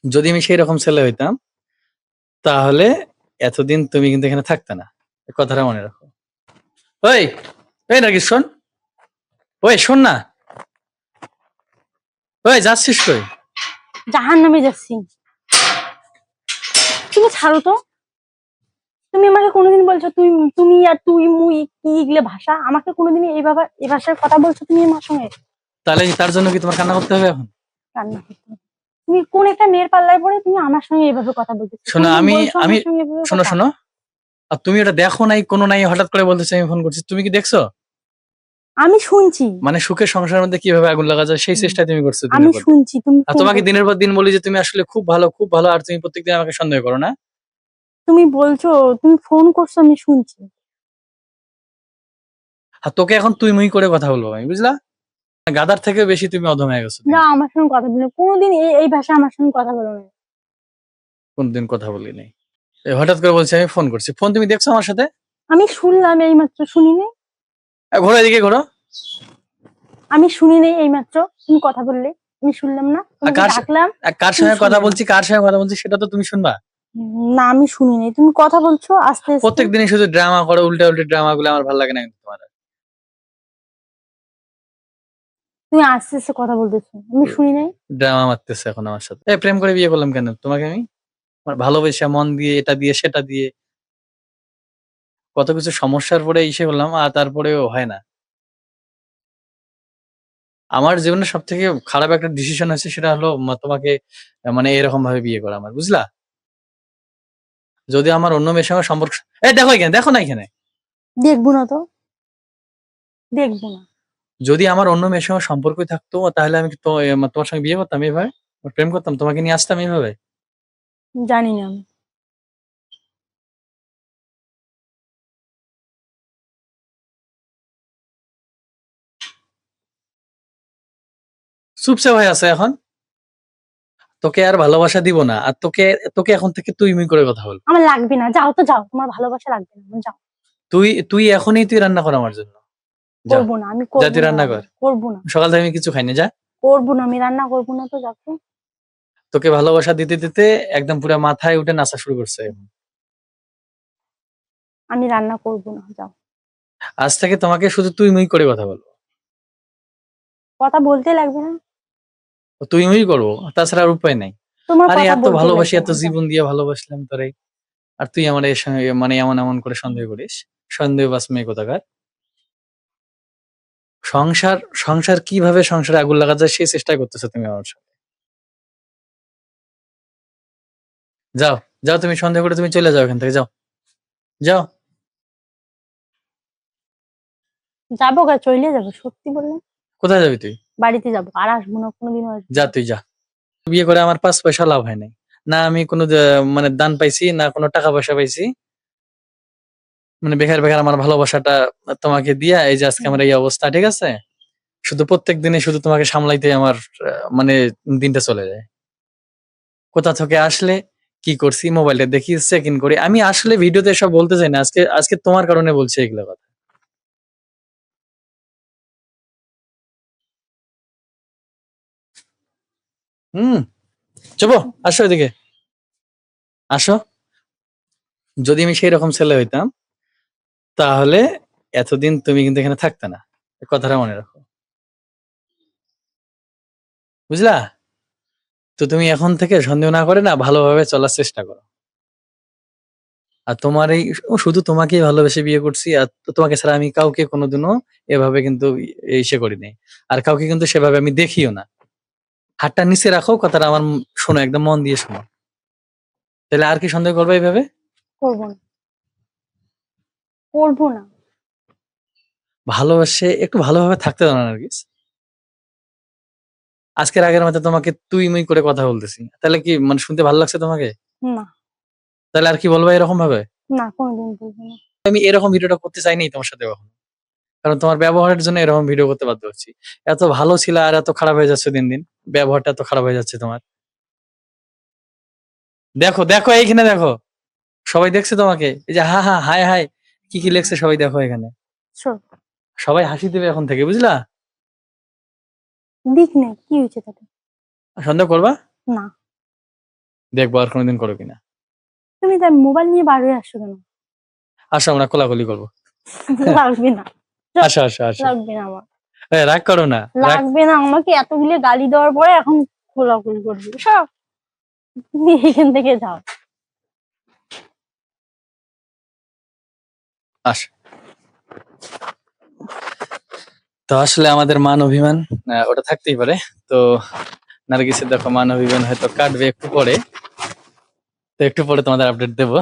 যদি আমি সেই রকম ছেলে হইতাম তাহলে এতদিন তুমি কিন্তু এখানে থাকতে না। এই কথাটা মনে রাখো। ওই এই নাকি শোন, ওই শোন না, ওই যাচ্ছিস কই? জাহান্নামে যাচ্ছি। তুমি ছাড়ো তো। তুমি আমাকে কোনোদিন বলছো তুই, তুমি আর তুই মুই কি এগুলো ভাষা? আমাকে কোনোদিন এই ভাষার কথা বলছো তুমি আমার সঙ্গে? তাহলে তার জন্য কি তোমার কান্না করতে হবে এখন? রান্না করতে হবে। তুমি কোন একটা মেয়ের পাল্লায় পড়ে তুমি আমার সঙ্গে এইভাবে কথা বলতেছো? শোনো, কোনোদিন আমি বলছো আমি আমার সঙ্গে এভাবে শোনো কথা? শোনো, আর তুমি ওটা দেখো নাই, কোনো নাই, হঠাৎ করে বলতেছে আমি ফোন করছি, তুমি কি দেখছো? আমি শুনছি। মানে সুখের সংসারের মধ্যে কিভাবে আগুন লাগা যায় সেই চেষ্টা তুমি করছো আমি দিনের পর দিন। শুনছি তুমি আর ফোন তোমাকে করছো। দিনের পর দিন বলি যে তুমি আসলে খুব ভালো, খুব ভালো, আর তুমি প্রত্যেকদিন আমাকে সন্দেহ করো না। তুমি বলছো, তুমি ফোন করছো, আমি শুনছি। আর তোকে এখন তুই মুই করে কথা বলবো আমি, বুঝলা? গাদার থেকে বেশি তুমি অধম হয়ে গেছো না, দিন। আমার সঙ্গে কথা বলো না। কোনোদিন এই ভাষা আমার সঙ্গে কথা বলো না। কোনদিন কথা বলি নাই। এই হঠাৎ করে বলছি আমি ফোন করছি, ফোন তুমি দেখছো আমার সাথে? আমি শুনলাম এই মাত্র, শুনিনি। ঘোরো এদিকে ঘোরো। আমি শুনিনি এই মাত্র তুমি কথা বললে। আমি শুনলাম না, আর তোমাকে ডাকলাম। কার তুমি সঙ্গে কথা শুনলে না। বলছি, কার সঙ্গে কথা বলছি সেটা তো তুমি শুনবা। না, আমি শুনিনি। তুমি কথা বলছো আস্তে আস্তে। প্রত্যেক দিনই শুধু ড্রামা করো, উল্টা উল্টা ড্রামা গুলো আমার ভালো লাগে না কিন্তু তোমার। তুমি আস্তে আস্তে কথা বলতেছো, আমি শুনি নাই। ড্রামা মারতেছে এখন আমার সাথে। প্রেম করে বিয়ে করলাম কেন তোমাকে আমি? আমার ভালোবেসে মন দিয়ে, এটা দিয়ে সেটা দিয়ে, কত কিছু সমস্যার পরে ইসে করলাম, আর তারপরেও হয় না। আমার জীবনের সব থেকে খারাপ একটা ডিসিশন হয়েছে, সেটা হলো তোমাকে মানে এরকম ভাবে বিয়ে করা আমার, বুঝলা? যদি আমার অন্য মেয়ের সঙ্গে সম্পর্ক, দেখো এখানে, দেখো না এখানে, দেখবো না তো, দেখবো না। যদি আমার অন্য মেয়ের সঙ্গে সম্পর্কই থাকতো তাহলে আমি কি তোমার সঙ্গে বিয়ে করতাম এইভাবে? প্রেম করতাম, তোমাকে নিয়ে আসতাম এইভাবে? জানি না আমি। চুপচাপ হয়ে আছে এখন। তোকে আর ভালোবাসা দিব না, আর তোকে তোকে এখন থেকে তুই মুই করে কথা বল। আমার লাগবে না, যাও তো যাও, তোমার ভালোবাসা লাগবে না, যাও। তুই তুই এখনই তুই রান্না কর আমার জন্য। যা, করবো না, আমি যা করবো তুই না রান্না কর। রান্না, করবো না। সকাল থেকে আমি কিছু খাইনি, যা। করবো না, আমি রান্না করবো না তো, যাও তো। তোকে ভালোবাসা দিতে দিতে একদম পুরো মাথায় উঠে নাচা শুরু করছে এখন। আমি রান্না করবো না, যাও। আজ থেকে তোমাকে শুধু তুই মুই করে কথা বলবো। কথা বলতে লাগবে না। তুই মুই করবো, তাছাড়া আর উপায় নাই। তোমার আরে কথা এত বলতে ভালোবাসি, লাগবে এত না, যাও। জীবন দিয়ে ভালোবাসলাম তোরে, আর তুই আমার এর সঙ্গে মানে এমন এমন করে সন্দেহ করিস? সন্দেহবাজ মেয়ে কোথাকার। সংসার সংসার কিভাবে সংসারে আগুন লাগা যায় সেই চেষ্টা করতেছো তুমি আমার সাথে। যাও, যাও, তুমি সন্দেহ করে তুমি চলে যাও এখান থেকে, যাও, যাও। যাবো গা, চলে যাবো, সত্যি বললাম। কোথায় যাবি তুই? বাড়িতে যাবো, আর আসবো না, কোনোদিনও আসবো যা না। তুই যা। বিয়ে করে আমার 5 পয়সা লাভ হয় নাই। না আমি কোনো মানে দান পাইছি, না কোনো টাকা পয়সা পাইছি। মানে বেকার বেকার আমার ভালোবাসাটা তোমাকে দিয়া এই যে আজকে আমার এই অবস্থা, ঠিক আছে? শুধু প্রত্যেক দিনে শুধু তোমাকে সামলাইতে আমার মানে দিনটা চলে যায়। কোথা থেকে আসলে, কি করছি, মোবাইলটা দেখি, চেক ইন করি। আমি আসলে ভিডিওতে সব বলতে চাই না, আজকে আজকে তোমার কারণে বলছি এগুলো কথা। হুম, চুপ, আসো এদিকে, আসো। যদি আমি সেই রকম ছেলে হইতাম তাহলে এতদিন তুমি কিন্তু এখানে থাকতে না। এই কথাটা মনে রাখো, বুঝলা? তো তুমি এখন থেকে সন্দেহ না করে না ভালোভাবে চলার চেষ্টা করো। আর তোমার এই শুধু তোমাকেই ভালোবেসে বিয়ে করছি, আর তোমাকে ছাড়া আমি কাউকে কোনোদিনও এভাবে কিন্তু ইসে করি নাই। আর কাউকে কিন্তু সেভাবে আমি দেখিও না। হাতটা নিচে রাখো, কথাটা আমার শোনো, একদম মন দিয়ে শোনো। তাহলে আর কি সন্দেহ করবে এইভাবে? করবো না, করবো না। ভালোবাসে একটু ভালোভাবে থাকতে দাও না নার্গিস। আজকের আগের মতো তোমাকে তুই মুই করে কথা বলতেছি, তাহলে কি মানে শুনতে ভালো লাগছে তোমাকে? না, তাহলে আর কি বলবো এরকম ভাবে? না, কোনোদিন বলবো না। আমি এরকম ভিডিওটা করতে চাইনি তোমার সাথে কখনো, কারণ তোমার ব্যবহারের জন্য এরকম ভিডিও করতে বাধ্য হচ্ছি। এত ভালো ছিল আর এত খারাপ হয়ে যাচ্ছে দিন দিন, ব্যবহারটা এত খারাপ হয়ে যাচ্ছে তোমার। দেখো দেখো এইখানে দেখো, সবাই দেখছে তোমাকে, এই যে হা হা হাই হাই কি কি লেখছে সবাই, দেখো এখানে। শোন, সবাই হাসি দেবে এখন থেকে, বুঝলা? দিক নেই, কি হয়েছে তাতে? সন্দেহ করবা? না। দেখবো আর কোনোদিন করো কিনা। তুমি তাই মোবাইল নিয়ে বার হয়ে আসছো কেন? আসো আমরা কোলাকুলি করবো। লাগবে না, আসো আসো আসো। লাগবে না আমার, রাগ করো না, রাগ। লাগবে না আমাকে এতগুলো গালি দেওয়ার পরে এখন খোলাখুলি করবি সব, তুমি এখান থেকে যাও। আসো। তো আসলে আমাদের মান অভিমান ওটা থাকতেই পারে। তো নার্গিসের দেখো মান অভিমান হয়তো কাটবে একটু পরে, তো একটু পরে তোমাদের আপডেট দেবো।